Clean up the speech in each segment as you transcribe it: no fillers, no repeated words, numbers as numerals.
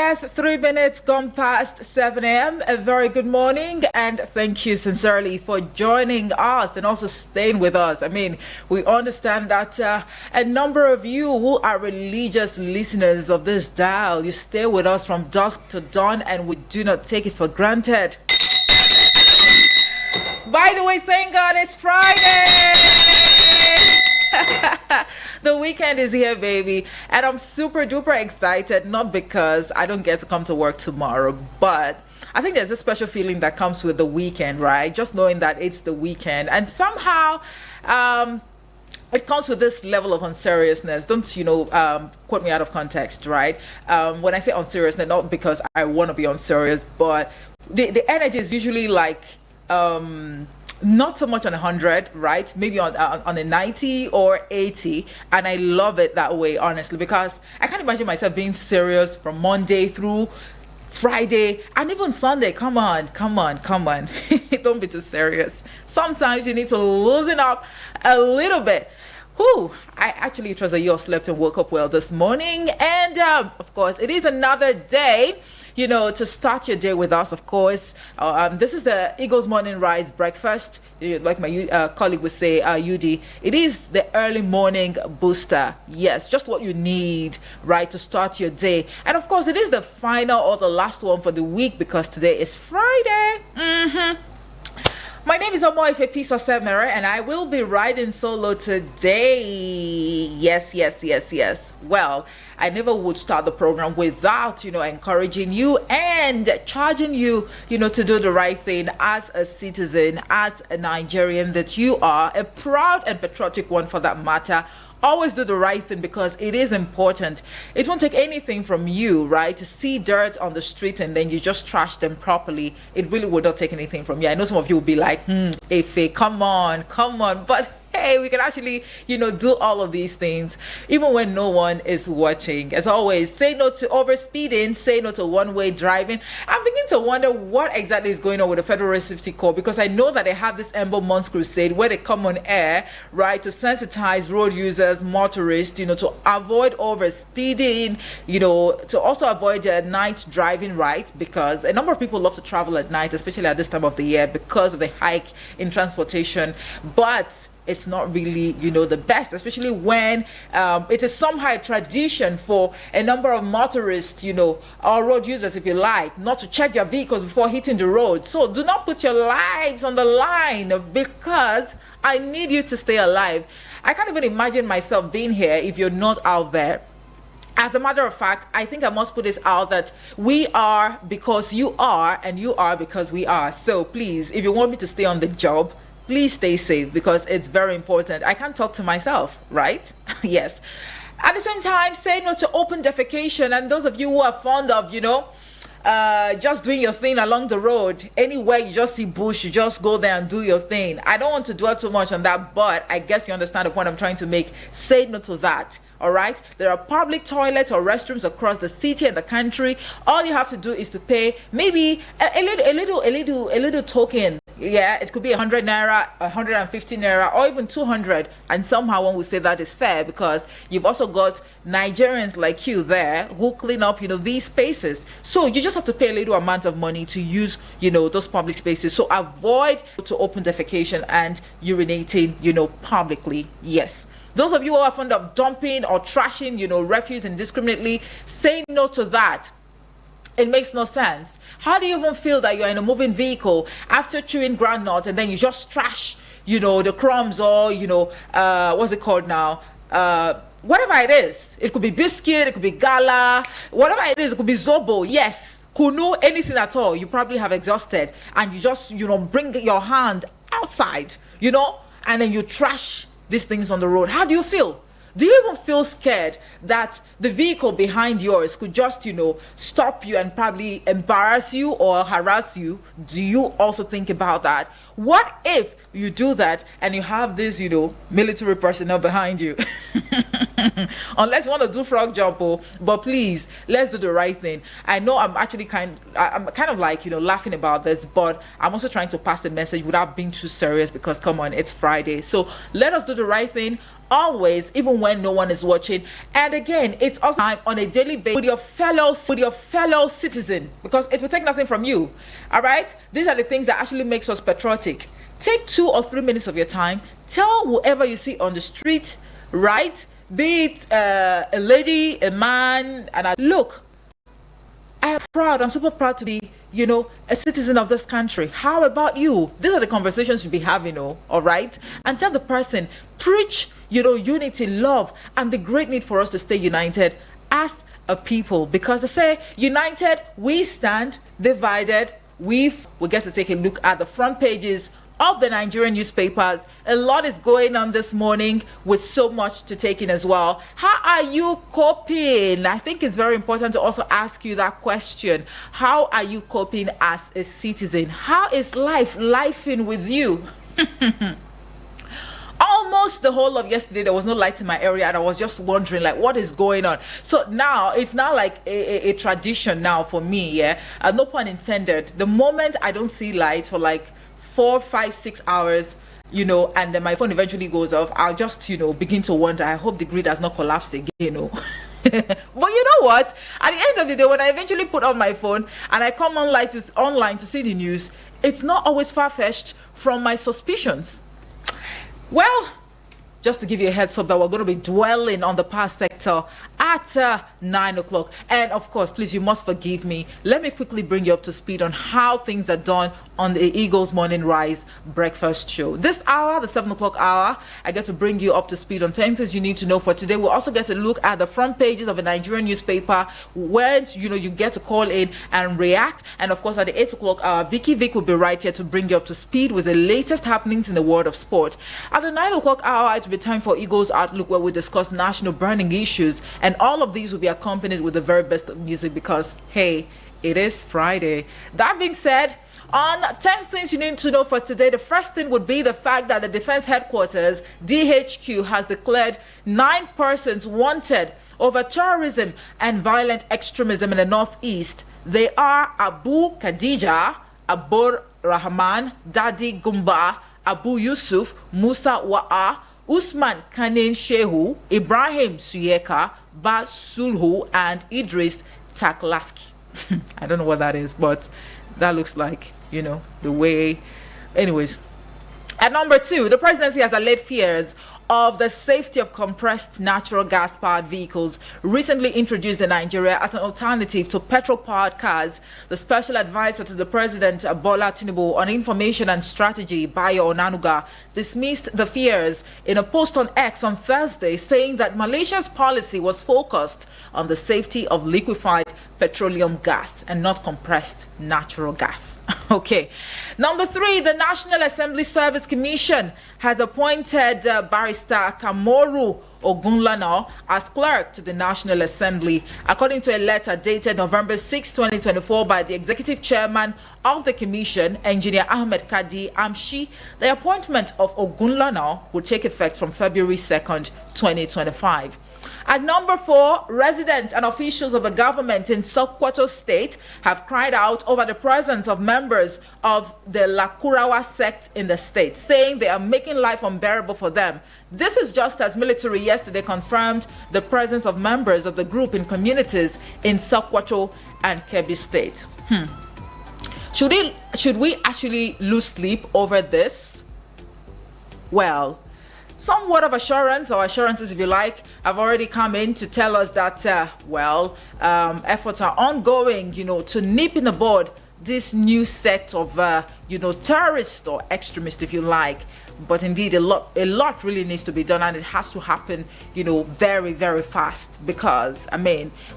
Yes, 3 minutes gone past 7 a.m. A very good morning, and thank you sincerely for joining us and also staying with us. I mean, we understand that a number of you who are religious listeners of this dial, you stay with us from dusk to dawn, and we do not take it for granted. By the way, thank God it's Friday! The weekend is here, baby, and I'm super duper excited, not because I don't get to come to work tomorrow, but I think there's a special feeling that comes with the weekend, right? Just knowing that it's the weekend, and somehow it comes with this level of unseriousness. Don't quote me out of context, right? When I say unseriousness, not because I want to be unserious, but the energy is usually like not so much on 100, right? Maybe on a 90 or 80, and I love it that way, honestly, because I can't imagine myself being serious from Monday through Friday and even Sunday. Come on. Don't be too serious. Sometimes you need to loosen up a little bit. I actually trust that you all slept and woke up well this morning, and of course it is another day to start your day with us, of course. This is the Eagles Morning Rise Breakfast. Like my colleague would say, UD. It is the early morning booster. Yes, just what you need, right, to start your day. And of course, it is the final or the last one for the week because today is Friday. My name is Omoife Piso-Semere, and I will be riding solo today. Yes. Well, I never would start the program without, encouraging you and charging you, to do the right thing as a citizen, as a Nigerian that you are, a proud and patriotic one for that matter. Always do the right thing because it is important. It won't take anything from you, right, to see dirt on the street and then you just trash them properly. It really would not take anything from you. I know some of you will be like, Efe, come on. But hey, we can actually, do all of these things even when no one is watching. As always, say no to overspeeding, say no to one-way driving. I'm beginning to wonder what exactly is going on with the Federal Road Safety Corps, because I know that they have this Ember Months Crusade where they come on air, right, to sensitize road users, motorists, to avoid overspeeding, to also avoid night driving, right, because a number of people love to travel at night, especially at this time of the year because of the hike in transportation. But it's not really, the best, especially when it is somehow a tradition for a number of motorists, or road users, if you like, not to check their vehicles before hitting the road. So do not put your lives on the line because I need you to stay alive. I can't even imagine myself being here if you're not out there. As a matter of fact, I think I must put this out that we are because you are, and you are because we are. So please, if you want me to stay on the job, please stay safe because it's very important. I can't talk to myself, right? Yes. At the same time, say no to open defecation. And those of you who are fond of, just doing your thing along the road, anywhere you just see bush, you just go there and do your thing. I don't want to dwell too much on that, but I guess you understand the point I'm trying to make. Say no to that. All right, there are public toilets or restrooms across the city and the country. All you have to do is to pay maybe a little token. Yeah, it could be 100 naira, 150 naira, or even 200. And somehow one will say that is fair because you've also got Nigerians like you there who clean up, these spaces. So you just have to pay a little amount of money to use, those public spaces. So avoid to open defecation and urinating, publicly. Yes. Those of you who are fond of dumping or trashing, refuse indiscriminately, say no to that. It makes no sense. How do you even feel that you're in a moving vehicle after chewing groundnuts and then you just trash, the crumbs or, what's it called now? Whatever it is. It could be biscuit, it could be gala, whatever it is, it could be zobo, yes. Kunu, anything at all. You probably have exhausted and you just, bring your hand outside, and then you trash these things on the road. How do you feel? Do you even feel scared that the vehicle behind yours could just, stop you and probably embarrass you or harass you? Do you also think about that? What if you do that and you have this, military personnel behind you? Unless you want to do frog jump, but please, let's do the right thing. I know I'm actually kind of like, laughing about this, but I'm also trying to pass a message without being too serious because, come on, it's Friday. So let us do the right thing. always, even when no one is watching. And again, it's also time on a daily basis with your fellow citizen, because it will take nothing from you. All right, these are the things that actually makes us patriotic. Take 2 or 3 minutes of your time. Tell whoever you see on the street, right? Be it a lady, a man, and look, I am proud. I'm super proud to be, a citizen of this country. How about you? These are the conversations you be having, all right? And tell the person, preach, unity, love, and the great need for us to stay united as a people. Because they say, united, we stand, divided, we get to take a look at the front pages of the Nigerian newspapers. A lot is going on this morning with so much to take in as well. How are you coping? I think it's very important to also ask you that question. How are you coping as a citizen? How is lifing with you? Almost the whole of yesterday there was no light in my area, and I was just wondering like what is going on. So now it's now like a tradition now for me, no pun intended. The moment I don't see light for like 4, 5, 6 hours, and then my phone eventually goes off, I'll just begin to wonder, I hope the grid has not collapsed again. But you know what, at the end of the day, when I eventually put on my phone and I come online to see the news, it's not always far-fetched from my suspicions. Well, just to give you a heads up that we're going to be dwelling on the power sector at 9 o'clock. And of course, please, you must forgive me. Let me quickly bring you up to speed on how things are done on the Eagles Morning Rise breakfast show. This hour, the 7 o'clock hour, I get to bring you up to speed on 10 things you need to know for today. We'll also get to look at the front pages of a Nigerian newspaper where, you get to call in and react. And of course, at the 8 o'clock hour, Vic will be right here to bring you up to speed with the latest happenings in the world of sport. At the 9 o'clock hour, it will be time for Eagles Outlook, where we discuss national burning issues. And all of these will be accompanied with the very best of music because, hey, it is Friday. That being said, on 10 things you need to know for today, the first thing would be the fact that the Defense Headquarters, DHQ, has declared 9 persons wanted over terrorism and violent extremism in the Northeast. They are Abu Khadija, Abur Rahman, Dadi Gumba, Abu Yusuf, Musa Wa'a, Usman Kanin Shehu, Ibrahim Suyeka, Ba Sulhu, and Idris Taklaski. I don't know what that is, but that looks like, the way. Anyways, at number 2, the presidency has allayed fears of the safety of compressed natural gas powered vehicles recently introduced in Nigeria as an alternative to petrol powered cars. The special advisor to the president, Bola Tinubu, on information and strategy, Bayo Onanuga, dismissed the fears in a post on X on Thursday, saying that Malaysia's policy was focused on the safety of liquefied petroleum gas and not compressed natural gas. Okay. Number 3, the National Assembly Service Commission has appointed Barrister Kamoru Ogunlana as clerk to the National Assembly. According to a letter dated November 6, 2024 by the executive chairman of the commission, Engineer Ahmed Kadi Amshi, the appointment of Ogunlana will take effect from February 2nd, 2025. At number 4, residents and officials of the government in Sokoto State have cried out over the presence of members of the Lakurawa sect in the state, saying they are making life unbearable for them. This is just as military yesterday confirmed the presence of members of the group in communities in Sokoto and Kebbi State. Should we actually lose sleep over this? Well, some word of assurance, or assurances if you like, have already come in to tell us that, efforts are ongoing, to nip in the bud this new set of, terrorists or extremists, if you like. But indeed, a lot really needs to be done, and it has to happen, very, very fast, because,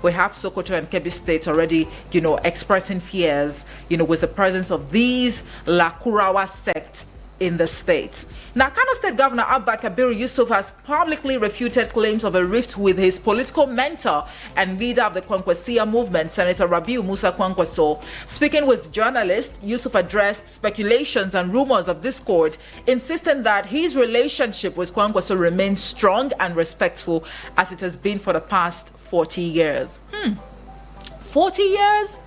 we have Sokoto and Kebbi states already, expressing fears, with the presence of these Lakurawa sect in the state. Now, Kano State Governor Abba Kabir Yusuf has publicly refuted claims of a rift with his political mentor and leader of the Kwankwasia movement, Senator Rabiu Musa Kwankwaso. Speaking with journalists, Yusuf addressed speculations and rumors of discord, insisting that his relationship with Kwankwaso remains strong and respectful as it has been for the past 40 years. 40 years?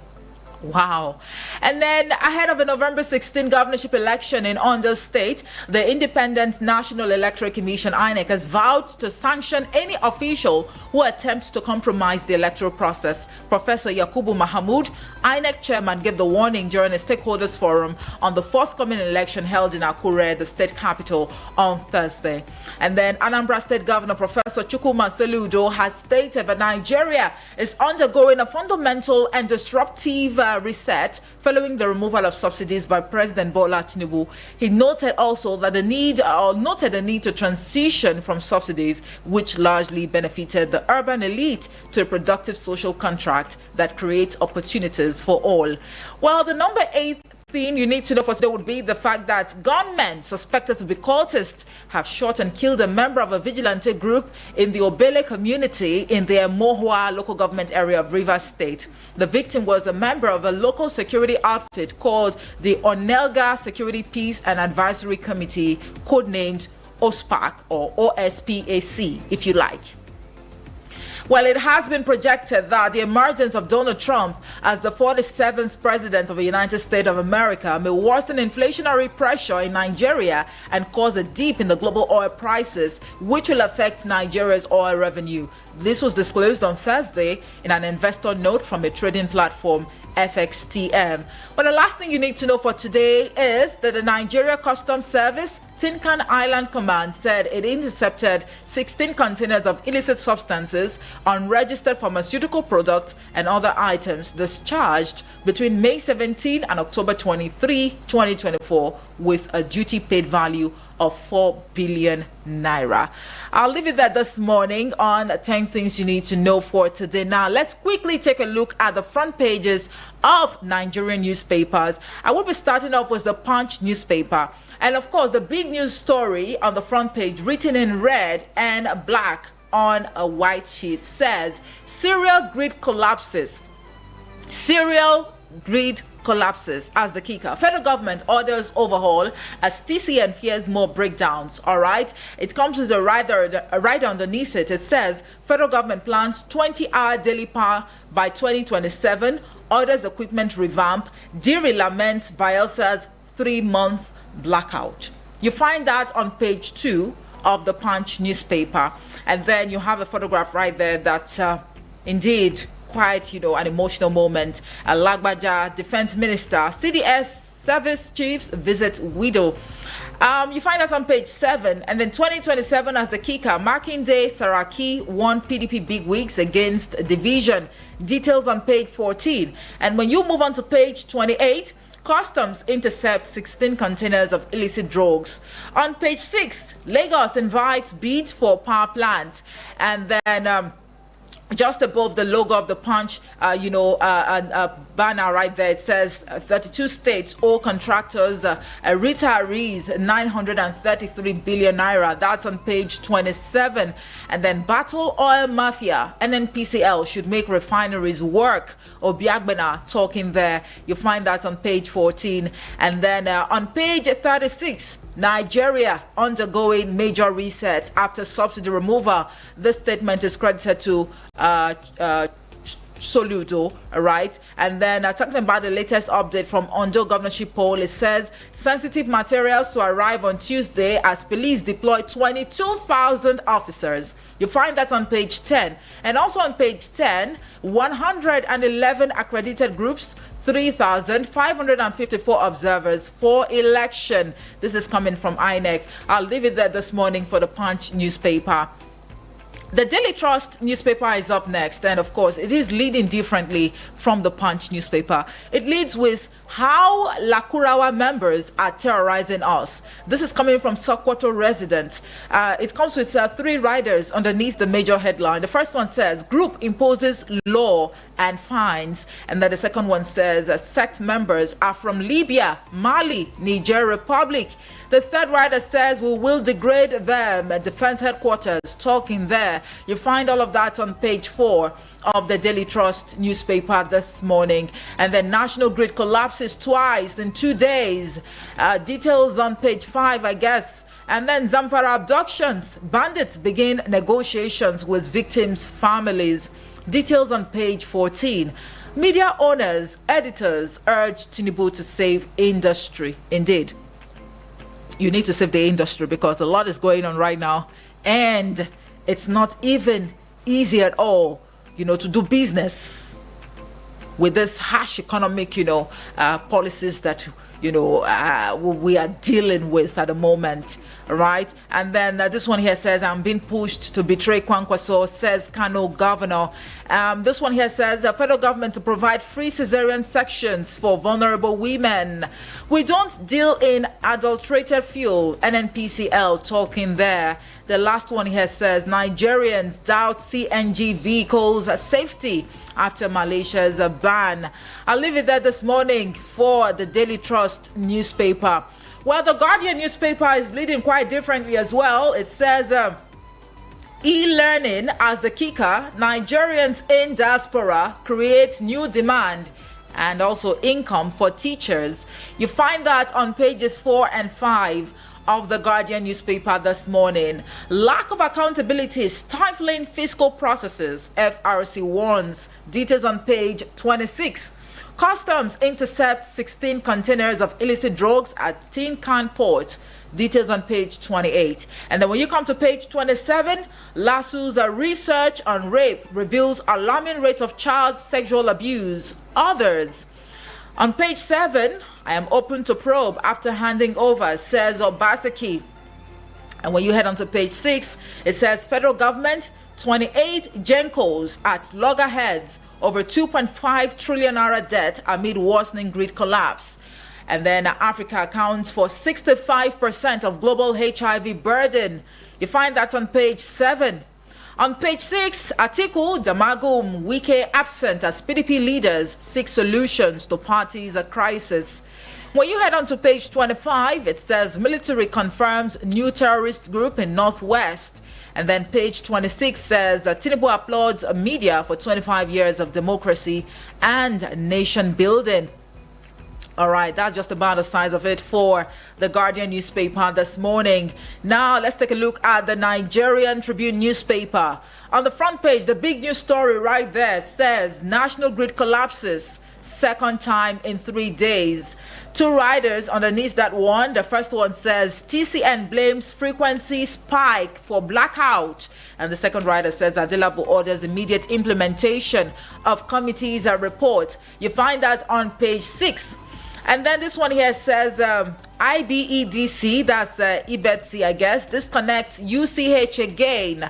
Wow. And then ahead of the November 16 governorship election in Ondo State, the Independent National Electoral Commission, INEC, has vowed to sanction any official who attempts to compromise the electoral process. Professor Yakubu Mahamood, INEC chairman, gave the warning during a stakeholders forum on the forthcoming election held in Akure, the state capital, on Thursday. And then Anambra State Governor Professor Chukwuma Soludo has stated that Nigeria is undergoing a fundamental and disruptive reset following the removal of subsidies by President Bola Tinubu. He noted also that the need to transition from subsidies, which largely benefited the urban elite, to a productive social contract that creates opportunities for all. Well, the number 8 thing you need to know for today would be the fact that gunmen suspected to be cultists have shot and killed a member of a vigilante group in the Obele community in the Mohua local government area of Rivers State. The victim was a member of a local security outfit called the Onelga Security Peace and Advisory Committee, codenamed OSPAC or OSPAC, if you like. Well, it has been projected that the emergence of Donald Trump as the 47th president of the United States of America may worsen inflationary pressure in Nigeria and cause a dip in the global oil prices, which will affect Nigeria's oil revenue. This was disclosed on Thursday in an investor note from a trading platform, FXTM. But the last thing you need to know for today is that the Nigeria Customs Service Tinkan Island Command said it intercepted 16 containers of illicit substances, unregistered pharmaceutical products, and other items discharged between May 17 and October 23, 2024, with a duty paid value of 4 billion naira. I'll leave it there this morning on 10 things you need to know for today. Now, let's quickly take a look at the front pages of Nigerian newspapers. I will be starting off with the Punch newspaper. And of course, the big news story on the front page, written in red and black on a white sheet, says cereal grid collapses. Cereal grid collapses as the kicker. Federal government orders overhaul as TCN fears more breakdowns. All right. It comes with a rider underneath it. It says federal government plans 20-hour daily power by 2027, orders equipment revamp, Diri laments Bielsa's 3-month blackout. You find that on page 2 of the Punch newspaper. And then you have a photograph right there that indeed quite, an emotional moment. Lagbaja, defense minister, CDS service chiefs visit widow. You find that on page 7. And then 2027 as the kicker. Makinde, Saraki won PDP bigwigs against division. Details on page 14. And when you move on to page 28, Customs intercept 16 containers of illicit drugs. On page 6, Lagos invites bids for power plants. And then just above the logo of the Punch, a banner right there, it says 32 states, all contractors, retirees, 933 billion naira. That's on page 27. And then battle oil mafia, NNPCL should make refineries work. Obiagbena talking there. You find that on page 14. And then on page 36, Nigeria undergoing major reset after subsidy removal. This statement is credited to Soludo, right? And then talking about the latest update from Ondo governorship poll, it says sensitive materials to arrive on Tuesday as police deploy 22,000 officers. You find that on page 10. And also on page 10, 111 accredited groups, 3,554 observers for election. This is coming from INEC. I'll leave it there this morning for the Punch newspaper. The Daily Trust newspaper is up next, and of course, it is leading differently from the Punch newspaper. It leads with how Lakurawa members are terrorizing us. This is coming from Sokoto residents. It comes with 3 riders underneath the major headline. The first one says, group imposes law and fines. And then the second one says, sect members are from Libya, Mali, Niger Republic. The third rider says, we will degrade them at Defense Headquarters, talking there. You find all of that on page 4 of the Daily Trust newspaper this morning. And then National Grid collapses twice in 2 days. Details on page 5, I guess. And then Zamfara abductions. Bandits begin negotiations with victims' families. Details on page 14. Media owners, editors urge Tinubu to save industry. Indeed, you need to save the industry because a lot is going on right now, and it's not even easy at all, to do business with this harsh economic, policies that we are dealing with at the moment, right? And then this one here says, I'm being pushed to betray Kwankwaso, says Kano governor. This one here says, the federal government to provide free cesarean sections for vulnerable women. We don't deal in adulterated fuel, NNPCL talking there. The last one here says, Nigerians doubt CNG vehicles safety after Malaysia's ban. I'll leave it there this morning for the Daily Trust newspaper. Well, the Guardian newspaper is leading quite differently as well. It says, e-learning as the kicker, Nigerians in diaspora create new demand and also income for teachers. You find that on pages 4 and 5 of the Guardian newspaper this morning. Lack of accountability stifling fiscal processes, FRC warns. Details on page 26. Customs intercept 16 containers of illicit drugs at Tin Can Port. Details on page 28. And then when you come to page 27, LASU's research on rape reveals alarming rate of child sexual abuse. Others. On page 7, I am open to probe after handing over, says Obaseki. And when you head on to page 6, it says federal government, 28 Gencos at loggerheads over 2.5 trillion naira debt amid worsening grid collapse. And then Africa accounts for 65% of global HIV burden. You find that on page 7. On page 6, Atiku, Damagum, Wike absent as PDP leaders seek solutions to party's crisis. When you head on to page 25, it says military confirms new terrorist group in Northwest. And then page 26 says Tinubu applauds media for 25 years of democracy and nation building. All right, that's just about the size of it for the Guardian newspaper this morning. Now, let's take a look at the Nigerian Tribune newspaper. On the front page, the big news story right there says National Grid collapses, second time in 3 days. 2 riders underneath that one. The first one says TCN blames frequency spike for blackout. And the second rider says Adelabu orders immediate implementation of committee's report. You find that on page 6. And then this one here says IBEDC, that's IBEDC, I guess, disconnects UCH again.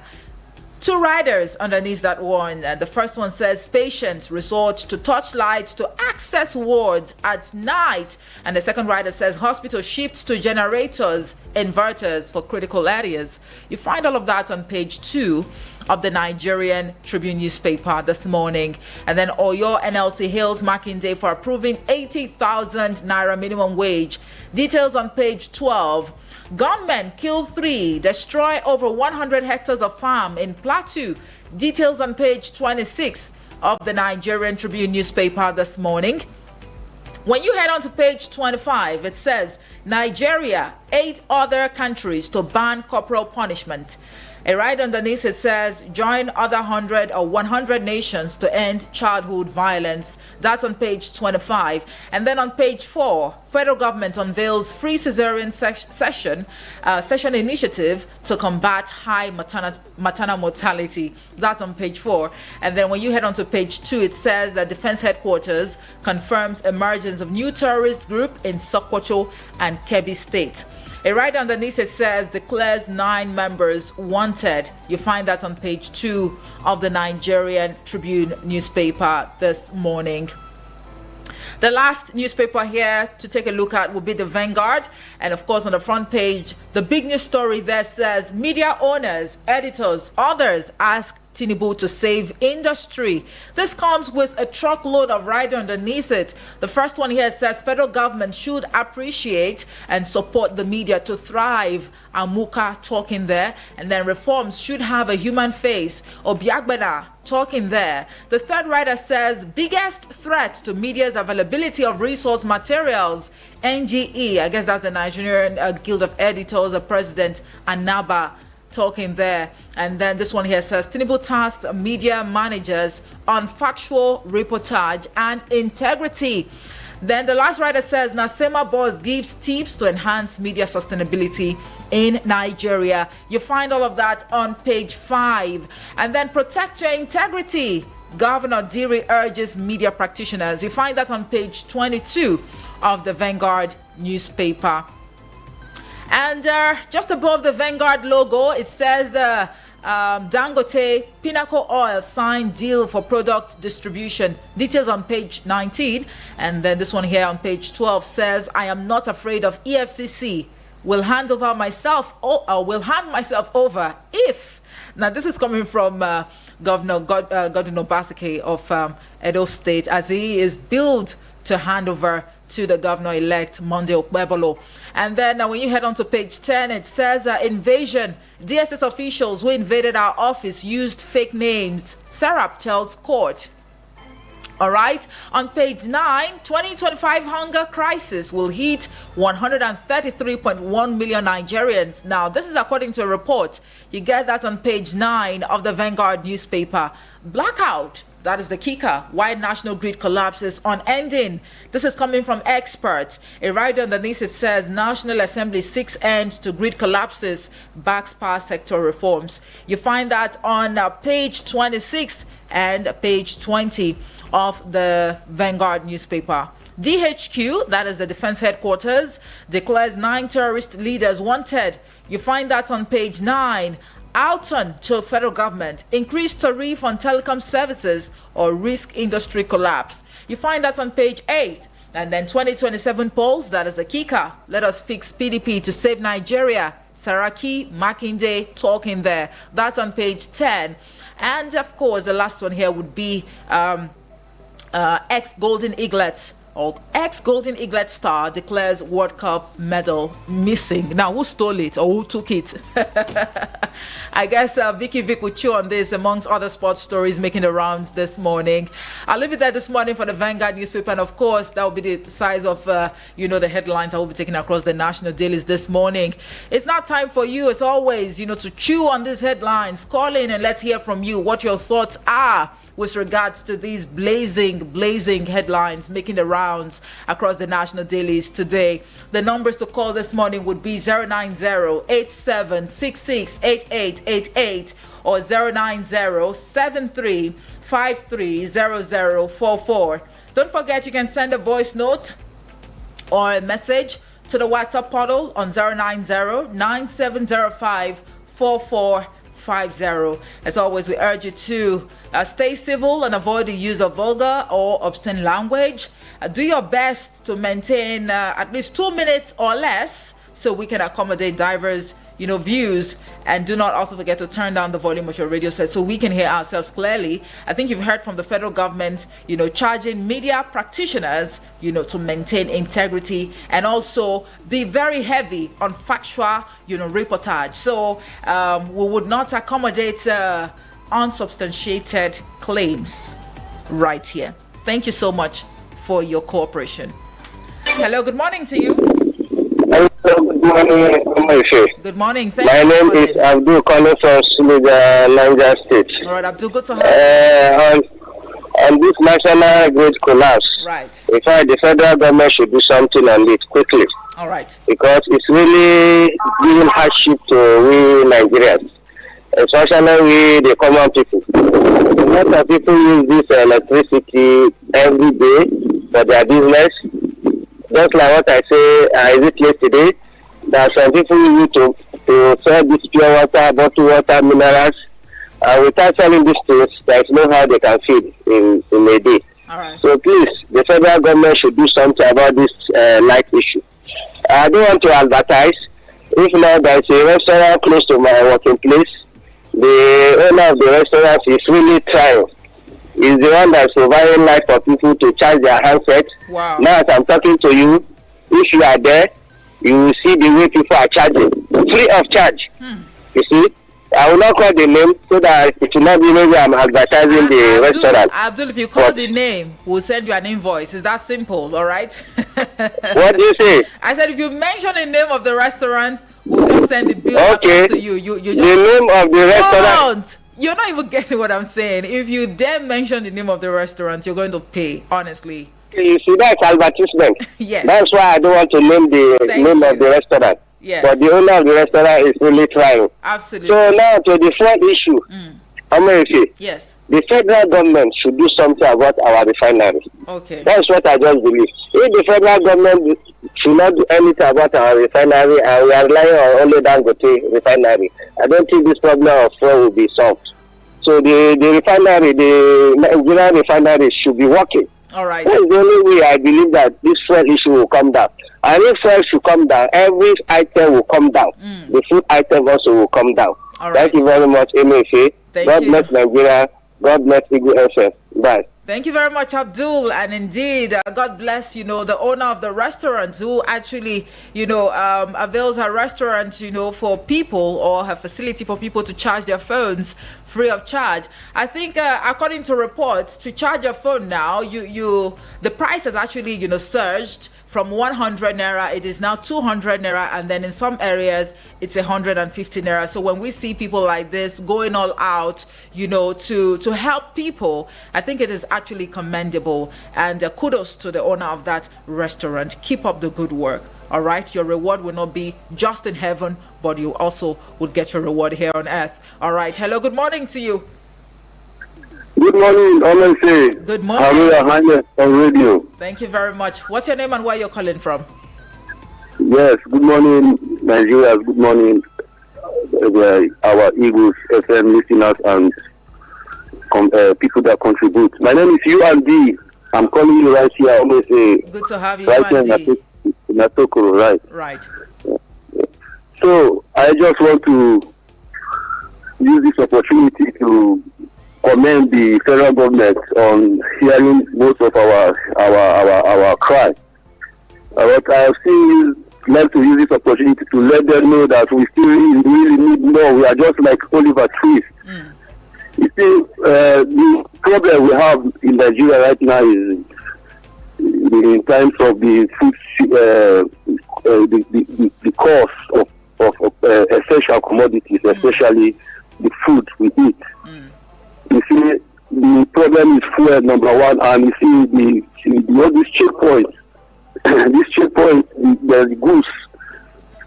2 riders underneath that one. The first one says patients resort to torchlights to access wards at night. And the second rider says hospital shifts to generators, inverters for critical areas. You find all of that on page 2 of the Nigerian Tribune newspaper this morning. And then Oyo NLC hails Makinde for approving 80,000 naira minimum wage. Details on page 12. Gunmen kill 3, destroy over 100 hectares of farm in Plateau. Details on page 26 of the Nigerian Tribune newspaper this morning. When you head on to page 25, it says Nigeria, 8 other countries to ban corporal punishment. And right underneath it says join other 100 nations to end childhood violence. That's on page 25. And then on page 4, federal government unveils free cesarean session initiative to combat high maternal mortality. That's on page 4. And then when you head on to page 2, it says that Defense Headquarters confirms emergence of new terrorist group in Sokoto and Kebbi State. Right underneath it says declares 9 members wanted. You find that on page 2 of the Nigerian Tribune newspaper this morning. The last newspaper here to take a look at will be the Vanguard. And of course, on the front page, the big news story there says media owners, editors, others ask Tinubu to save industry. This comes with a truckload of rider underneath it. The first one here says federal government should appreciate and support the media to thrive. Amuka talking there. And then reforms should have a human face. Obiagbena talking there. The third rider says biggest threat to media's availability of resource materials. NGE, I guess that's the Nigerian Guild of Editors, President Anaba talking there. And then this one here says Tinubu tasked media managers on factual reportage and integrity. Then the last writer says Nasema Boss gives tips to enhance media sustainability in Nigeria. You find all of that on page 5. And then protect your integrity. Governor Diri urges media practitioners. You find that on page 22 of the Vanguard newspaper. And just above the Vanguard logo, it says Dangote Pinnacle Oil signed deal for product distribution. Details on page 19. And then this one here on page 12 says, I am not afraid of EFCC. Will hand myself over if. Now this is coming from Governor Godwin Obaseki of Edo State, as he is billed to hand over to the governor-elect Monday Okpebolo. And then when you head on to page 10, it says invasion. DSS officials who invaded our office used fake names. Serap tells court. All right. On page 9, 2025 hunger crisis will hit 133.1 million Nigerians. Now, this is according to a report. You get that on page 9 of the Vanguard newspaper. Blackout. That is the kicker. Why national grid collapses unending. This is coming from experts. A writer underneath it says National Assembly seeks end to grid collapses, backs power sector reforms. You find that on page 26 and page 20 of the Vanguard newspaper. DHQ, that is the Defense Headquarters, declares 9 terrorist leaders wanted. You find that on page 9. Alton to federal government, increased tariff on telecom services or risk industry collapse. You find that on page 8. And then 2027 polls, that is the kicker. Let us fix PDP to save Nigeria. Saraki, Makinde talking there. That's on page 10. And of course, the last one here would be ex-Golden Eaglet. Ex-Golden Eaglet star declares World Cup medal missing. Now, who stole it or who took it? I guess Vicky Vic will chew on this amongst other sports stories making the rounds this morning. I'll leave it there this morning for the Vanguard newspaper. And of course, that will be the size of, the headlines I will be taking across the national dailies this morning. It's now time for you, as always, to chew on these headlines. Call in and let's hear from you what your thoughts are with regards to these blazing headlines making the rounds across the national dailies today. The numbers to call this morning would be 090-8766-8888 or 090-7353-0044. Don't forget you can send a voice note or a message to the WhatsApp portal on 090-9705-4450. As always, we urge you to stay civil and avoid the use of vulgar or obscene language. Do your best to maintain at least 2 minutes or less so we can accommodate diverse views. And do not also forget to turn down the volume of your radio set so we can hear ourselves clearly. I think you've heard from the federal government, charging media practitioners, to maintain integrity and also be very heavy on factual, reportage. So we would not accommodate unsubstantiated claims right here. Thank you so much for your cooperation. Hello, good morning to you. Hello, good morning. Good morning. My name is Abdul calling from Suleja, Niger State. All right, Abdul, good to have you. On this national grid collapse, right. In fact, the federal government should do something on it quickly. All right. Because it's really giving hardship to we Nigerians, especially we the common people. A lot of people use this electricity every day for their business. Just like what I say, is it yesterday, that some people use to sell this pure water, bottled water, minerals. Without selling these things, there is no how they can feed in a day. All right. So please, the federal government should do something about this light issue. I don't want to advertise. If not, there is a restaurant close to my working place. The owner of the restaurant is really trying. He's the one that's providing light for people to charge their handset. Wow. Now, as I'm talking to you, if you are there, you will see the way people are charging, free of charge. You see, I will not call the name so that it will not be maybe I'm advertising the restaurant. Abdul, if you call the name, we'll send you an invoice. Is that simple? All right. What do you say? I said if you mention the name of the restaurant, We'll just send the bill Okay. to you. You The just name of the restaurant. don't. You're not even getting what I'm saying. If you dare mention the name of the restaurant, you're going to pay. Honestly. You see, that's advertisement. Yes. That's why I don't want to name the Thank name you. of the restaurant. Yes. But the owner of the restaurant is really trying. Absolutely. So now to the third issue. I'm going to say, Yes. the federal government should do something about our refinery. Okay. That's what I just believe. If the federal government should not do anything about our refinery and we are relying on only Dangote refinery, I don't think this problem of fraud will be solved. So the refinery, the Nigerian refinery should be working. All right. That's the only way I believe that this fuel issue will come down. And if fuel should come down, every item will come down. The food item also will come down. All right. Thank you very much, Emefe. Thank God you. bless Nigeria. God bless Eagle FM. Bye. Thank you very much, Abdul. And indeed, God bless, the owner of the restaurant who actually, avails her restaurant, for people, or her facility for people to charge their phones free of charge. I think, according to reports, to charge your phone now, the price has actually, surged from 100 naira. It is now 200 naira, and then in some areas it's 150 naira. So when we see people like this going all out, to help people, I think it is actually commendable. And kudos to the owner of that restaurant. Keep up the good work. All right, your reward will not be just in heaven, but you also will get your reward here on earth. All right. Hello. Good morning to you. Good morning, Omense. Good morning. Haruna Hanya on radio. Thank you very much. What's your name and where you're calling from? Yes, good morning, Nigeria. Good morning, our Eagles FM listeners and people that contribute. My name is UND. I'm calling you right here, Omense. Good to have you, Right here UND. in Atokoro, right? Right. So, I just want to use this opportunity to commend the federal government on hearing most of our cry. What I have seen is like to use this opportunity to let them know that we still really need more. We are just like Oliver Twist. You see, the problem we have in Nigeria right now is in terms of the food, the cost of essential commodities, especially the food we eat. You see, the problem is fuel, number one, and you see all these checkpoints, the goods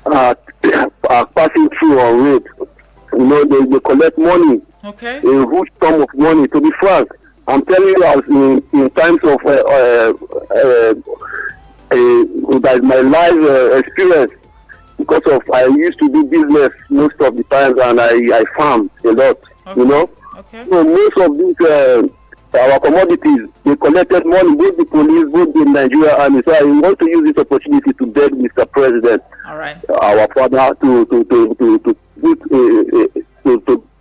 are passing through on road. They collect money, Okay. a huge sum of money. To be frank, I'm telling you, as in times of that my life experience, because of I used to do business most of the times, and I farm a lot, Okay. Okay. So most of these our commodities, they collected money, both the police, both the Nigeria army. So I want to use this opportunity to beg Mr. President, All right. our father, to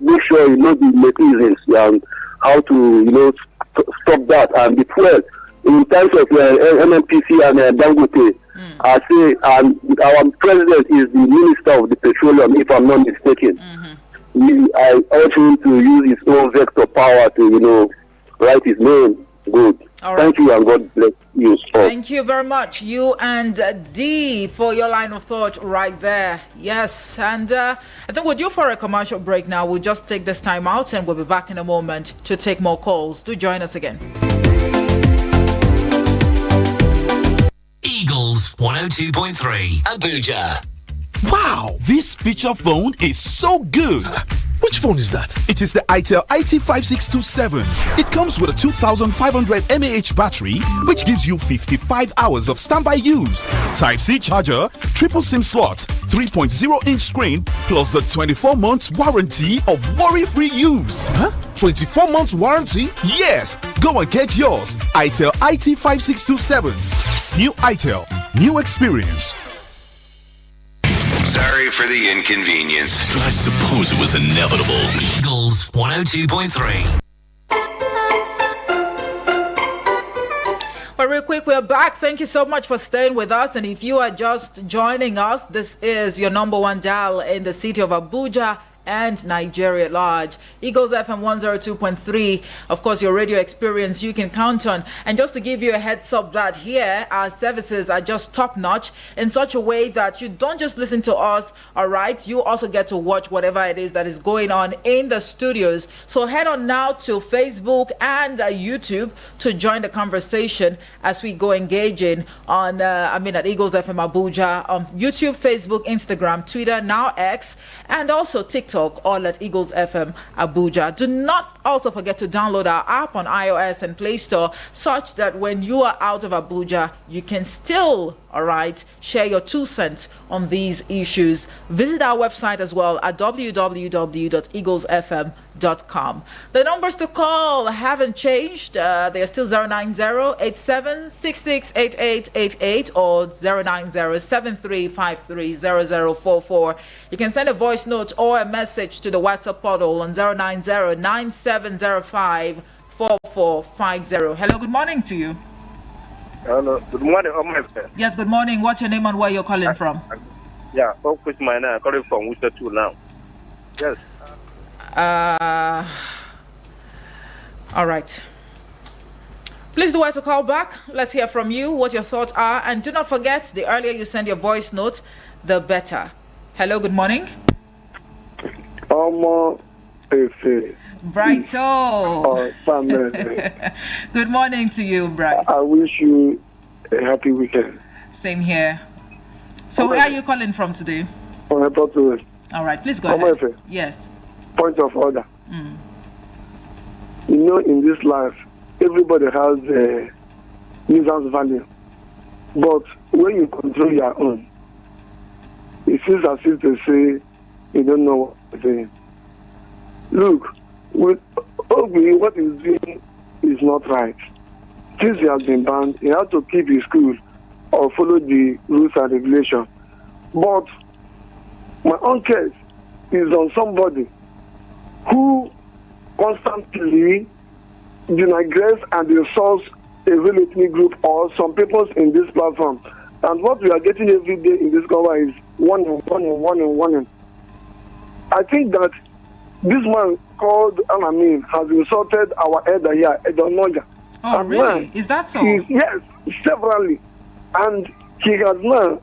make sure the mechanisms and how to stop that. And the fuel in terms of NNPC and Dangote, I say, and our president is the minister of the petroleum, if I'm not mistaken. I urge him to use his own vector power to, write his name good. All Thank right. you, and God bless you. Thank you very much, you and D, for your line of thought right there. Yes, and I think we're due for a commercial break now. We'll just take this time out and we'll be back in a moment to take more calls. Do join us again. Eagles 102.3 Abuja. Wow, this feature phone is so good. Which phone is that? It is the itel IT5627. It comes with a 2500 mAh battery, which gives you 55 hours of standby use. Type-C charger, triple SIM slot, 3.0-inch screen, plus the 24 months warranty of worry-free use. Huh? 24 months warranty? Yes, go and get yours. itel IT5627. New itel, new experience. Sorry for the inconvenience. I suppose it was inevitable. Eagles 102.3. Well, real quick, we're back. Thank you so much for staying with us. And if you are just joining us, this is your number one dial in the city of Abuja, and Nigeria at large. Eagles FM 102.3, of course, your radio experience you can count on. And just to give you a heads up that here, our services are just top notch in such a way that you don't just listen to us, all right? You also get to watch whatever it is that is going on in the studios. So head on now to Facebook and YouTube to join the conversation as we go engaging on, at Eagles FM Abuja, on YouTube, Facebook, Instagram, Twitter, now X, and also TikTok, all at Eagles FM Abuja. Do not also forget to download our app on iOS and Play Store, such that when you are out of Abuja, you can still, all right, share your 2 cents on these issues. Visit our website as well at www.eaglesfm.com. The numbers to call haven't changed. They are still 090-8766-8888 or 090-7353-0044. You can send a voice note or a message to the WhatsApp portal on 090-9705-4450. Hello, good morning to you. Hello, good morning, Yes, good morning. What's your name and where you're calling from? Yeah, focus my name. Calling from Worcester too now. Yes. All right. Please do to call back. Let's hear from you what your thoughts are. And do not forget, the earlier you send your voice note, the better. Hello, good morning. Brighto. Good morning to you, Bright. I wish you a happy weekend. Same here. So where are you calling from today? All right, please go ahead. Yes. Point of order. You know, in this life, everybody has a nuisance value. But when you control your own, it feels as if they say you don't know what they're saying. Look, with Ogbi, what he's doing is not right. Since he has been banned, he has to keep his school or follow the rules and regulations. But my own case is on somebody who constantly denigrates and insults a real ethnic group or some people in this platform. And what we are getting every day in this cover is warning. I think that this man called Alamin has insulted our elder here, Edonoja. Oh, and really? Man, is that so? Yes, severally. And he has now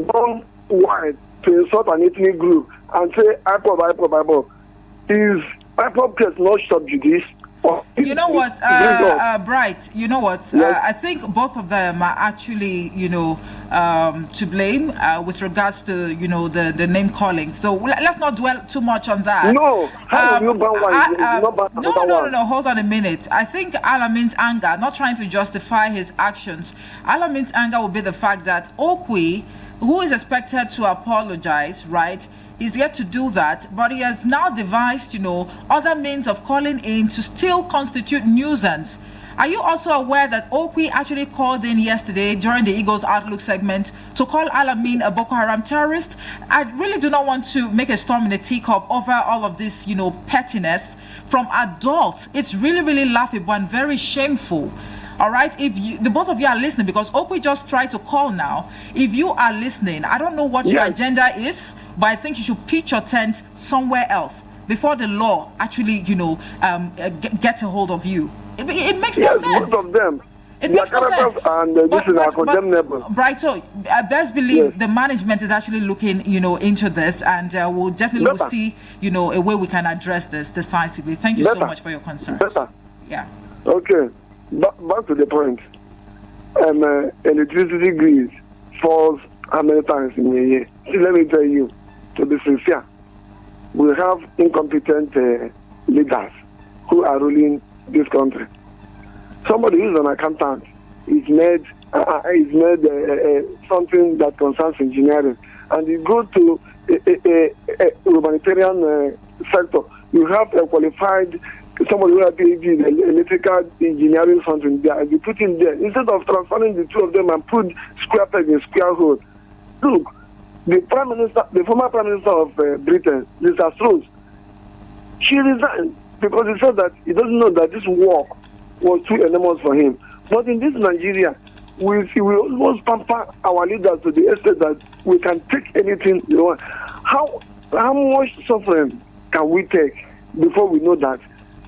gone wide to insult an ethnic group and say, IPOB. Is IPOB case not subjudice? You know what, Bright, you know what, yes. I think both of them are actually, to blame with regards to, the name calling. So let's not dwell too much on that. No, how will you ban one? No, hold on a minute. I think Alamin's anger, not trying to justify his actions, Alamin's anger will be the fact that Okwi, who is expected to apologize, right, he's yet to do that, but he has now devised, other means of calling in to still constitute nuisance. Are you also aware that Okwi actually called in yesterday during the Eagles Outlook segment to call Alamin a Boko Haram terrorist? I really do not want to make a storm in the teacup over all of this, pettiness from adults. It's really, really laughable and very shameful. All right, if the both of you are listening, because Okwi just tried to call now. If you are listening, I don't know what your agenda is, but I think you should pitch your tent somewhere else before the law actually, gets a hold of you. It makes no sense. Both of them. It makes no sense. And this is our condemnable. Brighto, I best believe the management is actually looking, into this, and we'll definitely will see, a way we can address this decisively. Thank you so much for your concerns. Yeah. Okay. Back to the point. Electricity grid falls how many times in a year? See, let me tell you, to be sincere, we have incompetent leaders who are ruling this country. Somebody who is an accountant is made something that concerns engineering, and you go to a humanitarian sector, you have a qualified somebody who has PhD in electrical engineering something there, and you put in there instead of transferring the two of them and put square peg in square hole. Look, the former prime minister of Britain, Liz Truss, she resigned because he said that he doesn't know that this work was too enormous for him. But in this Nigeria, we almost pamper our leaders to the extent that we can take anything we want. How much suffering can we take before we know that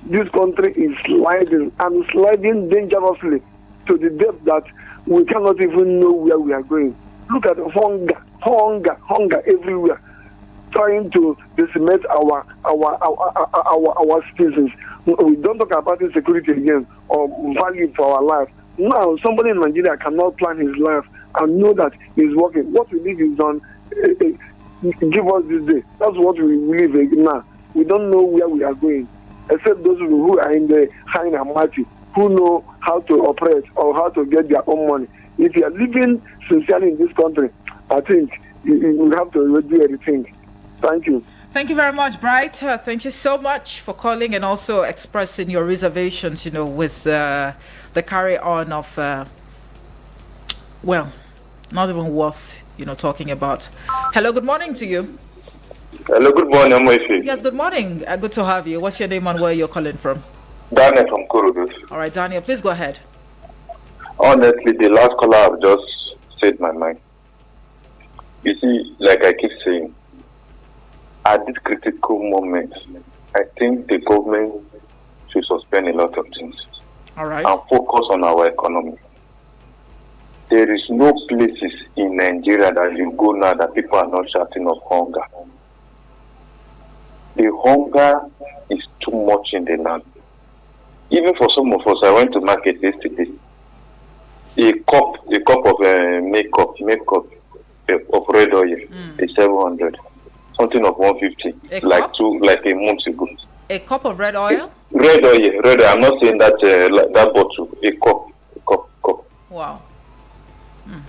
this country is sliding and sliding dangerously to the depth that we cannot even know where we are going? Look at hunger everywhere, trying to decimate our citizens. We don't talk about insecurity again or value for our life. Now, somebody in Nigeria cannot plan his life and know that he's working. What we need is done. Give us this day. That's what we live in now. We don't know where we are going, except those who are in the high and mighty, who know how to operate or how to get their own money. If you are living sincerely in this country, I think you have to do everything. Thank you. Thank you very much, Bright. Thank you so much for calling and also expressing your reservations, with the carry on of, not even worth, talking about. Hello, good morning to you. Hello, good morning, Moishi. Yes, good morning. Good to have you. What's your name and where you're calling from? Daniel from Kurudus. All right, Daniel, please go ahead. Honestly, the last caller have just said my mind. You see, like I keep saying, at this critical moment, I think the government should suspend a lot of things. All right. And focus on our economy. There is no places in Nigeria that you go now that people are not shouting of hunger. The hunger is too much in the land. Even for some of us, I went to market yesterday. A cup of makeup of red oil is 700. Something of 150, like a month ago. A cup of red oil? Red oil. I'm not saying that that bottle. A cup. Wow.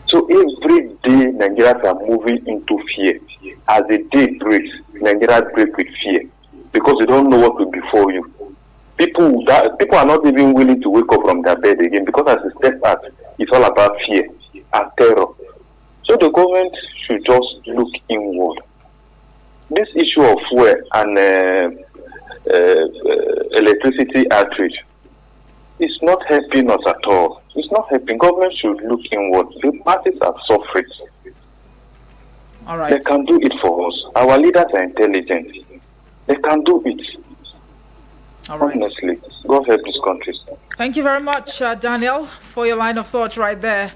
So every day Nigerians are moving into fear. As the day breaks, Nigerians break with fear because they don't know what will befall you. People are not even willing to wake up from their bed again because as a step out, it's all about fear and terror. So the government should just look inward. This issue of fuel and electricity outrage is not helping us at all. It's not helping. Government should look inward. The parties are suffering. All right. They can do it for us. Our leaders are intelligent. They can do it. All right. Honestly, God help this country. Thank you very much, Daniel, for your line of thought right there.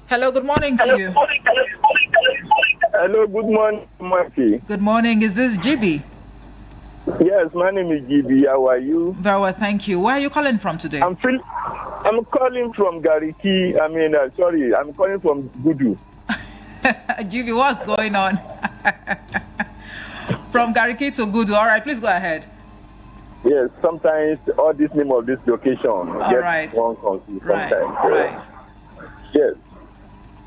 Hello, good morning to you. Hello, good morning, Marty. Good morning. Is this GB? Yes, my name is GB. How are you? Very well, thank you. Where are you calling from today? I'm calling from Gariki. I'm calling from Gudu. GB, what's going on? From Gariki to Gudu. All right, please go ahead. Yes, sometimes all this name of this location gets wrong confused sometimes. Right. Yes.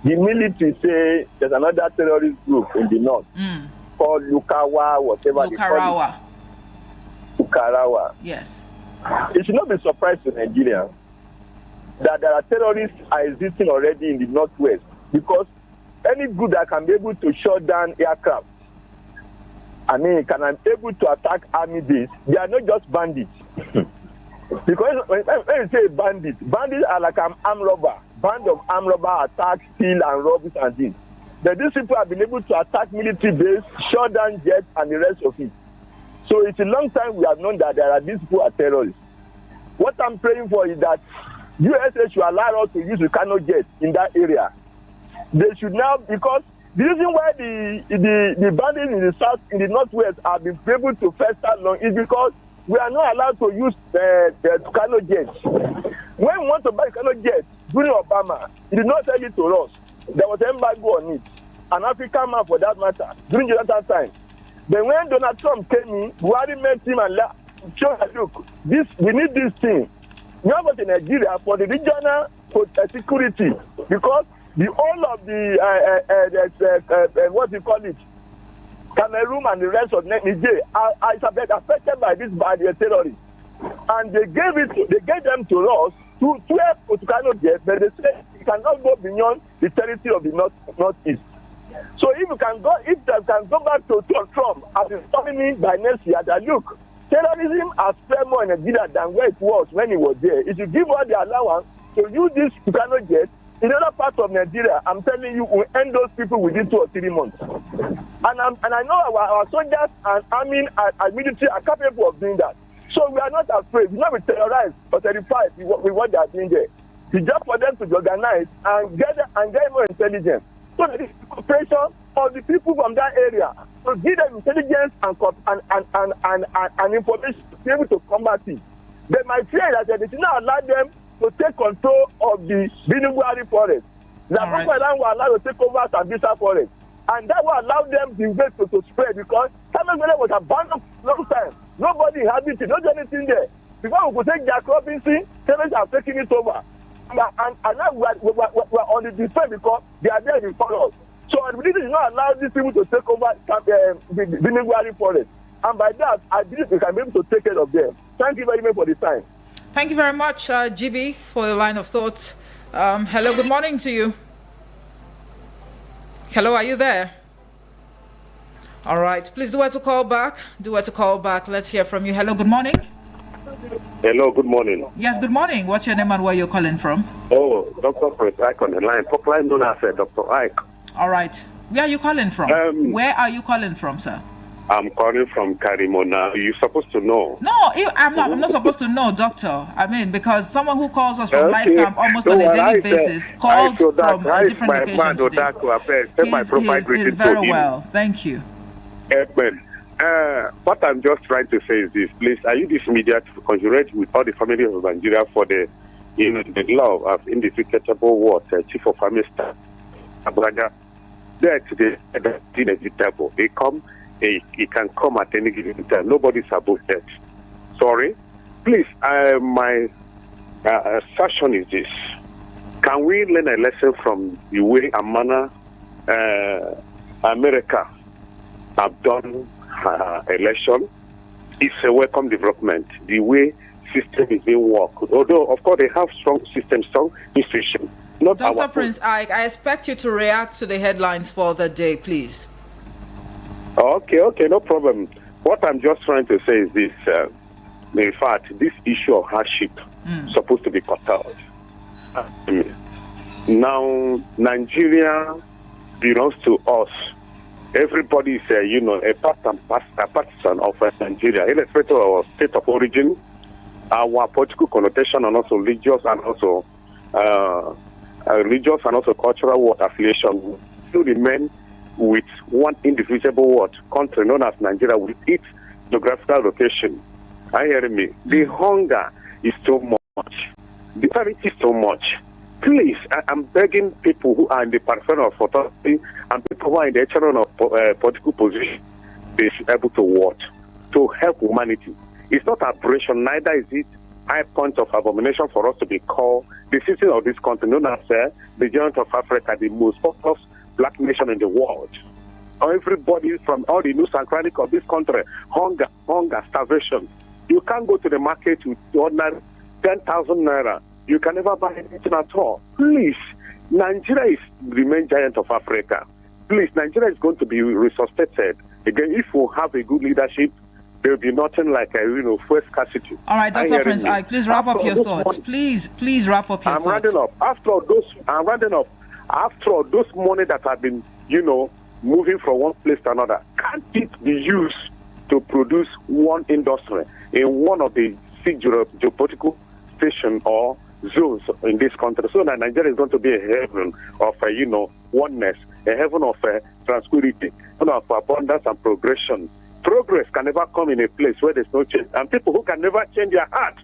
The military say there's another terrorist group in the north called Lukawa, whatever they call it. Lukarawa. Yes. It should not be surprised to Nigeria that there are terrorists are existing already in the northwest because any group that can be able to shut down aircraft, can be able to attack army base, they are not just bandits. Because when you say bandits are like an armed robber. Band of armed robber attack, steal and rob and things. But these people have been able to attack military base, shut down jets and the rest of it. So it's a long time we have known that there are these people are terrorists. What I'm praying for is that USA should allow us to use the Kano jet in that area. They should now, because the reason why the bandits in the south, in the northwest have been able to fester long is because we are not allowed to use the Kano jets. When we want to buy Kano jets, during Obama, he did not sell it to us. There was an embargo on it. An African man for that matter, during Jonathan time. Then when Donald Trump came in, Buhari met him and showed that, look, we need this thing. We have got in Nigeria for the regional security because the whole of the, what do you call it, Cameroon and the rest of Niger are affected by this by the terrorists. And they gave them to us to 12 Kano jets, but they say it cannot go beyond the territory of the northeast. So if they can go back to Trump as is telling me by next year that look, terrorism has spread more in Nigeria than where it was when he was there. It should give us the allowance to use this Kano jet in other parts of Nigeria, I'm telling you, we end those people within 2 or 3 months. And I know our soldiers and army and military are capable of doing that. So we are not afraid. We not be terrorized or terrified with what they are doing there. It's just for them to be organized and get more intelligence. So the cooperation of the people from that area to give them intelligence and information to be able to combat it. They might fear that they should not allow them to take control of the Binuguari forest. The Boko Haram will allow to take over Sambisa forest. And that will allow them the way to spread because Sambisa was abandoned for a long time. Nobody inhabited, not anything there. Before we could take their cropping scene, Sambisa have taken it over. And now we are on the defense because they are there before us. So we need to not allow these people to take over the Binuguari forest. And by that, I believe we can be able to take care of them. Thank you very much for the time. Thank you very much, GB, for your line of thought. Hello, good morning to you. Hello, are you there? All right, please do to call back. Let's hear from you. Hello, good morning. Hello, good morning. Yes, good morning. What's your name and where you're calling from? Oh, Dr. Prince Ike on the line. Popularly known as Dr. Ike. All right. Where are you calling from? Where are you calling from, sir? I'm calling from Karimona. You're supposed to know. No, I'm not supposed to know, doctor. I mean, because someone who calls us from Life Camp almost on a daily basis called from a different location today. He's very well. Thank you. What I'm just trying to say is this. Please, I use this media to congratulate with all the family of Nigeria for the love of indefeasible word, Chief of Army Staff. There today, they come. He can come at any given time. Nobody's above that. Sorry. Please, my assertion is this. Can we learn a lesson from the way and manner America have done election? It's a welcome development. The way system is being worked. Although, of course, they have strong systems, strong institutions. Dr. Prince Ike, I expect you to react to the headlines for the day, please. Okay, no problem. What I'm just trying to say is this. In fact, this issue of hardship is supposed to be cut out. Now, Nigeria belongs to us. Everybody is, a partisan of Nigeria, irrespective of our state of origin, our political connotation, and also religious and also cultural affiliation. To remain with one indivisible country known as Nigeria with its geographical location. Are you hearing me? The hunger is too much. The poverty is too much. Please, I'm begging people who are in the periphery of authority and people who are in the echelon of political position, they should be able to work to help humanity. It's not aberration, neither is it high point of abomination for us to be called the citizen of this country known as the giant of Africa, the most focused black nation in the world. Everybody from all the nooks and crannies of this country, hunger, starvation. You can't go to the market with ordinary 10,000 naira. You can never buy anything at all. Please, Nigeria is the main giant of Africa. Please, Nigeria is going to be resuscitated. Again, if we have a good leadership, there will be nothing like fuel scarcity. All right, Dr. Prince Ike, please wrap up your thoughts. Please wrap up your thoughts. I'm rounding up. After all those money that have been, moving from one place to another, can't it be used to produce one industry in one of the six geopolitical stations or zones in this country? So that Nigeria is going to be a heaven of, oneness, a heaven of tranquility, of abundance and progression. Progress can never come in a place where there's no change. And people who can never change their heart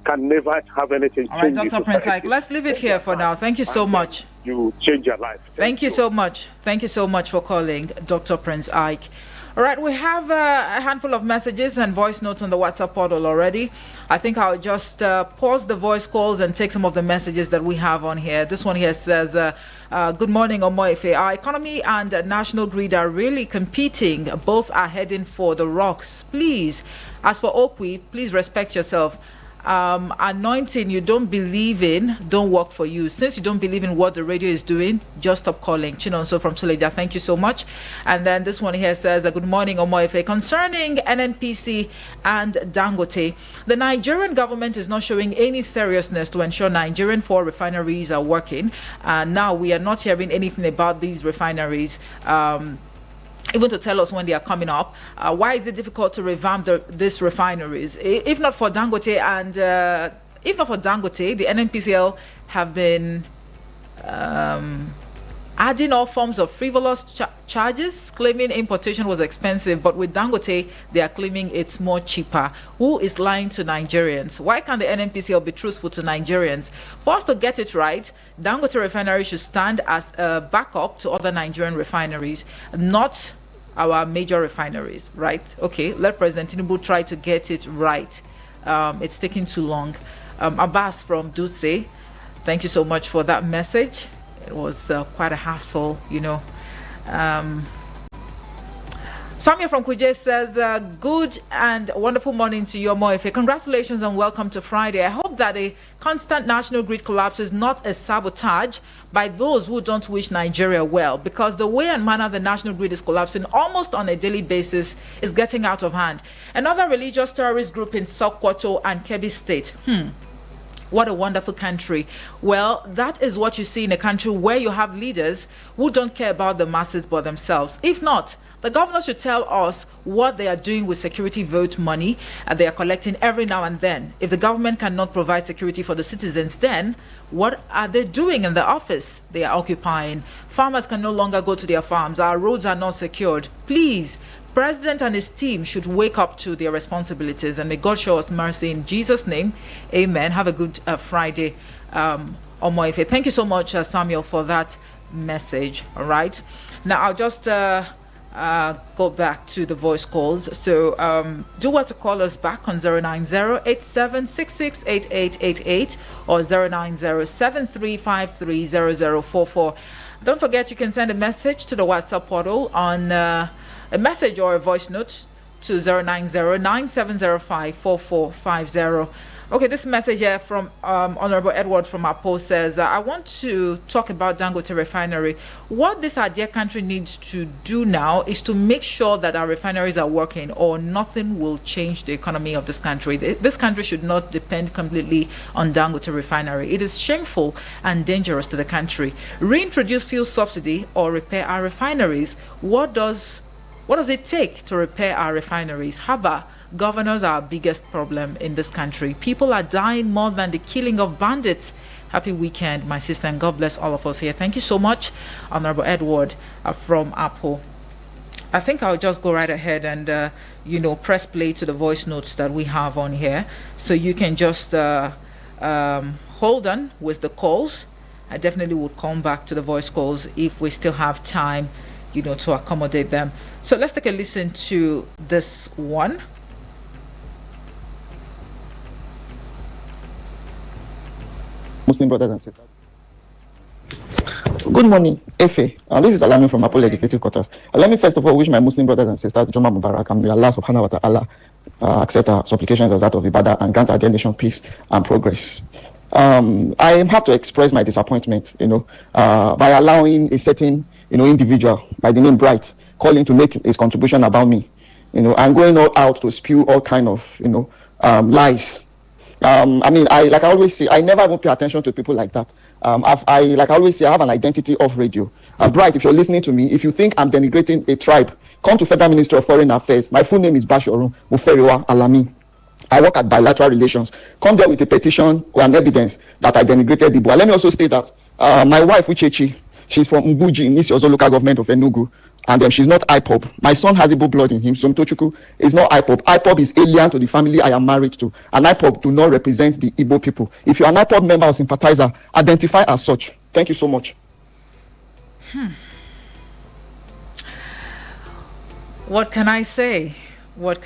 can never have anything. All right, Dr. Prince Ike, let's leave it here for now. Thank you so much. You change your life. Thank you so much. Thank you so much for calling Dr. Prince Ike. All right, we have a handful of messages and voice notes on the WhatsApp portal already. I think I'll just pause the voice calls and take some of the messages that we have on here. This one here says, good morning, Omoife. Our economy and national grid are really competing. Both are heading for the rocks. Please, as for Okwi, please respect yourself anointing you don't believe in don't work for you. Since you don't believe in what the radio is doing, just stop calling. Chinonso from Suleja, thank you so much. And then this one here says, good morning, Omoefe. Concerning NNPC and Dangote, the Nigerian government is not showing any seriousness to ensure Nigerian 4 refineries are working. Now we are not hearing anything about these refineries. Even to tell us when they are coming up. Why is it difficult to revamp these refineries? If not for Dangote the NNPCL have been adding all forms of frivolous charges, claiming importation was expensive, but with Dangote, they are claiming it's more cheaper. Who is lying to Nigerians? Why can't the NNPCL be truthful to Nigerians? For us to get it right, Dangote refinery should stand as a backup to other Nigerian refineries, not our major refineries, right? Okay, let President Tinubu try to get it right. It's taking too long. Abbas from Dutse, thank you so much for that message. It was quite a hassle, you know. Samia from Kuje says, good and wonderful morning to you, Moefe. Congratulations and welcome to Friday. I hope that a constant national grid collapse is not a sabotage by those who don't wish Nigeria well, because the way and manner the national grid is collapsing almost on a daily basis is getting out of hand. Another religious terrorist group in Sokoto and Kebbi State. What a wonderful country. Well, that is what you see in a country where you have leaders who don't care about the masses but themselves. If not, the governor should tell us what they are doing with security vote money they are collecting every now and then. If the government cannot provide security for the citizens, then what are they doing in the office they are occupying? Farmers can no longer go to their farms. Our roads are not secured. Please, President and his team should wake up to their responsibilities, and may God show us mercy in Jesus' name. Amen. Have a good Friday, Omoefe. Thank you so much, Samuel, for that message. All right. Now I'll just go back to the voice calls. So do want to call us back on 090-8766-8888 or 090-7353-0044. Don't forget you can send a message to the WhatsApp portal on a message or a voice note to 090-9705-4450. Okay, this message here from Honorable Edward from Apo says, I want to talk about Dangote Refinery. What this our dear country needs to do now is to make sure that our refineries are working, or nothing will change the economy of this country. This country should not depend completely on Dangote Refinery. It is shameful and dangerous to the country. Reintroduce fuel subsidy or repair our refineries. What does it take to repair our refineries? Haba, governors are our biggest problem in this country. People are dying more than the killing of bandits. Happy weekend, my sister, and God bless all of us here. Thank you so much, Honorable Edward from Apple. I think I'll just go right ahead and, press play to the voice notes that we have on here. So you can just hold on with the calls. I definitely would come back to the voice calls if we still have time, to accommodate them. So let's take a listen to this one. Muslim brothers and sisters. Good morning, Efe. This is Alami from Apple Legislative Quarters. Let me first of all wish my Muslim brothers and sisters Juma Mubarak, and may Allah subhanahu wa ta'ala accept our supplications as that of Ibadah and grant our dear nation peace and progress. I have to express my disappointment, by allowing a certain, individual by the name Bright calling to make his contribution about me, and going all out to spew all kind of, lies. I always say, I never even pay attention to people like that. I always say, I have an identity of radio. Bright, if you're listening to me, if you think I'm denigrating a tribe, come to Federal Ministry of Foreign Affairs. My full name is Bashoru Muferiwa Alami. I work at bilateral relations. Come there with a petition or an evidence that I denigrated the boy. Let me also state that my wife, Uchechi, she's from Mbuji in Isiozo local government of Enugu, and she's not IPOB. My son has Igbo blood in him. Somtochukwu is not IPOB. IPOB is alien to the family I am married to, and IPOB do not represent the Igbo people. If you're an IPOB member or sympathizer, identify as such. Thank you so much. What can I say? But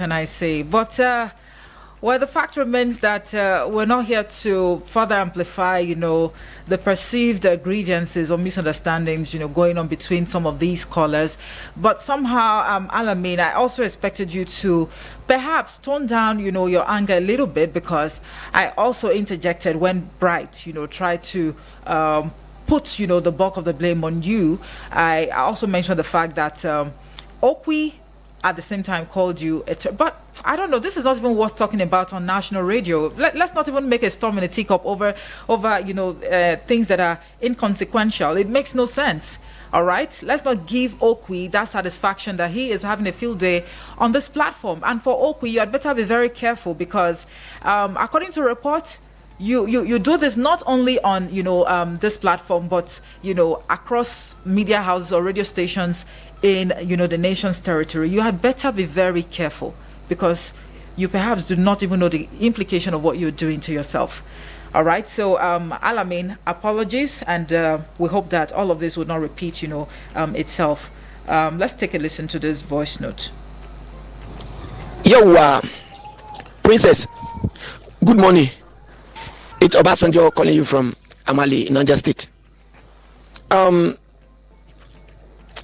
Well, the fact remains that we're not here to further amplify, the perceived grievances or misunderstandings, going on between some of these callers. But somehow, Al-Amin, I also expected you to perhaps tone down, your anger a little bit, because I also interjected when Bright, tried to put, the bulk of the blame on you. I also mentioned the fact that Okwi at the same time called you but I don't know, this is not even worth talking about on national radio. Let's not even make a storm in a teacup over things that are inconsequential. It makes no sense. All right, let's not give Okwi that satisfaction that he is having a field day on this platform. And for Okwi, you had better be very careful, because according to reports, you do this not only on this platform, but across media houses or radio stations in the nation's territory. You had better be very careful, because you perhaps do not even know the implication of what you're doing to yourself. All right, so Al-Amin, apologies, and we hope that all of this would not repeat itself. Let's take a listen to this voice note. Yo, Princess, good morning. It's Obasanjo calling you from Amali, Niger State.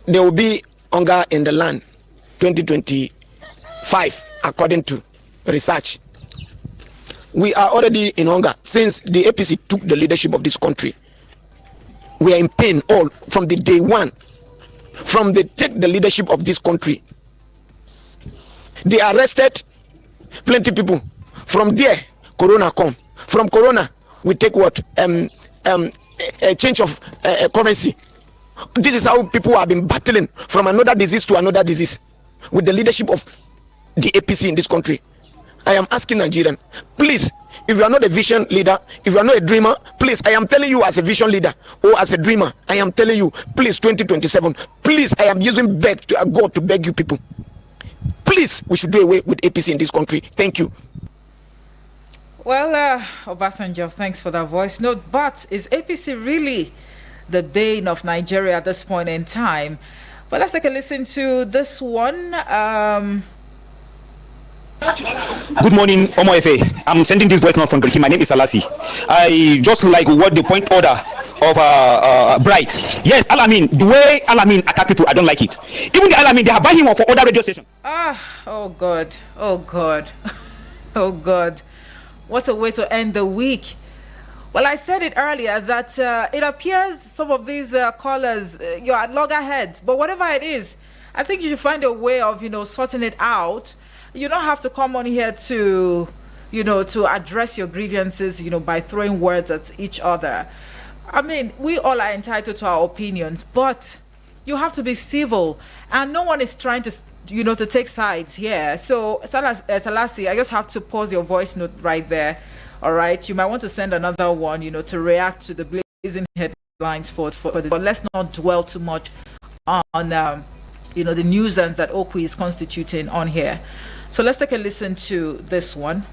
There will be hunger in the land 2025, according to research. We are already in hunger since the APC took the leadership of this country. We are in pain all from the day one. From they take the leadership of this country, they arrested plenty people. From there, Corona come. From Corona, we take what? A change of currency. This is how people have been battling from another disease to another disease with the leadership of the APC in this country. I am asking Nigerian, please, if you are not a vision leader, if you are not a dreamer, please, I am telling you as a vision leader or as a dreamer, I am telling you, please, 2027, please, I am using God to beg you people. Please, we should do away with APC in this country. Thank you. Well, Obasanjo, thanks for that voice note. But is APC really the bane of Nigeria at this point in time? Well, let's take a listen to this one. Good morning, Omo Efe. I'm sending this voice note from Turkey. My name is Salasi. I just like what the point order of Bright. Yes, Al-Amin, the way Al-Amin attack people, I don't like it. Even the Al-Amin, they are buying him for other radio stations. Oh God. Oh God. What a way to end the week. Well, I said it earlier that it appears some of these callers, you're at loggerheads, but whatever it is, I think you should find a way of, sorting it out. You don't have to come on here to, to address your grievances, by throwing words at each other. I mean, we all are entitled to our opinions, but you have to be civil, and no one is trying to, to take sides here. So, Salasi, I just have to pause your voice note right there. All right, you might want to send another one, to react to the blazing headlines for this. But let's not dwell too much on, the nuisance that Okwi is constituting on here. So let's take a listen to this one.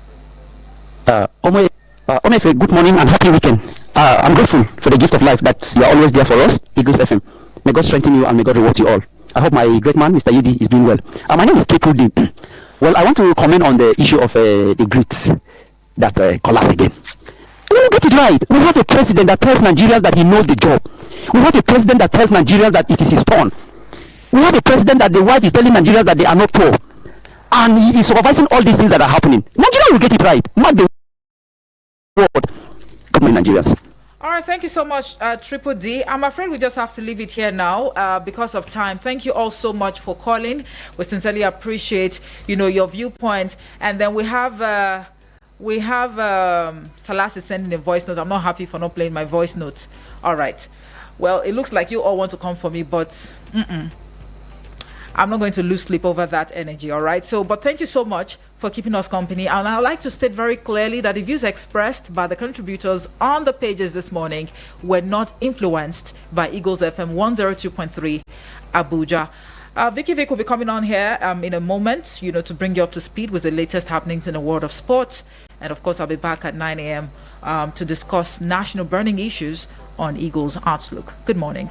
Omefe, good morning and happy weekend. I'm grateful for the gift of life that you're always there for us, Eagles FM. May God strengthen you and may God reward you all. I hope my great man, Mr. Yudi, is doing well. My name is Triple D. Well, I want to comment on the issue of the grits that collapse again. We get it right. We have a president that tells Nigerians that he knows the job. We have a president that tells Nigerians that it is his turn. We have a president that the wife is telling Nigerians that they are not poor. And he is supervising all these things that are happening. Nigeria will get it right. Not the world. Government Nigerians. All right, thank you so much, Triple D. I'm afraid we just have to leave it here now because of time. Thank you all so much for calling. We sincerely appreciate, your viewpoint. And then we have Salasi sending a voice note. I'm not happy for not playing my voice notes. All right. Well, it looks like you all want to come for me, but I'm not going to lose sleep over that energy. All right. So, but thank you so much for keeping us company. And I'd like to state very clearly that the views expressed by the contributors on the pages this morning were not influenced by Eagles FM 102.3 Abuja. Vicky Vic will be coming on here in a moment, to bring you up to speed with the latest happenings in the world of sports. And of course, I'll be back at 9 a.m. To discuss national burning issues on Eagles Outlook. Good morning.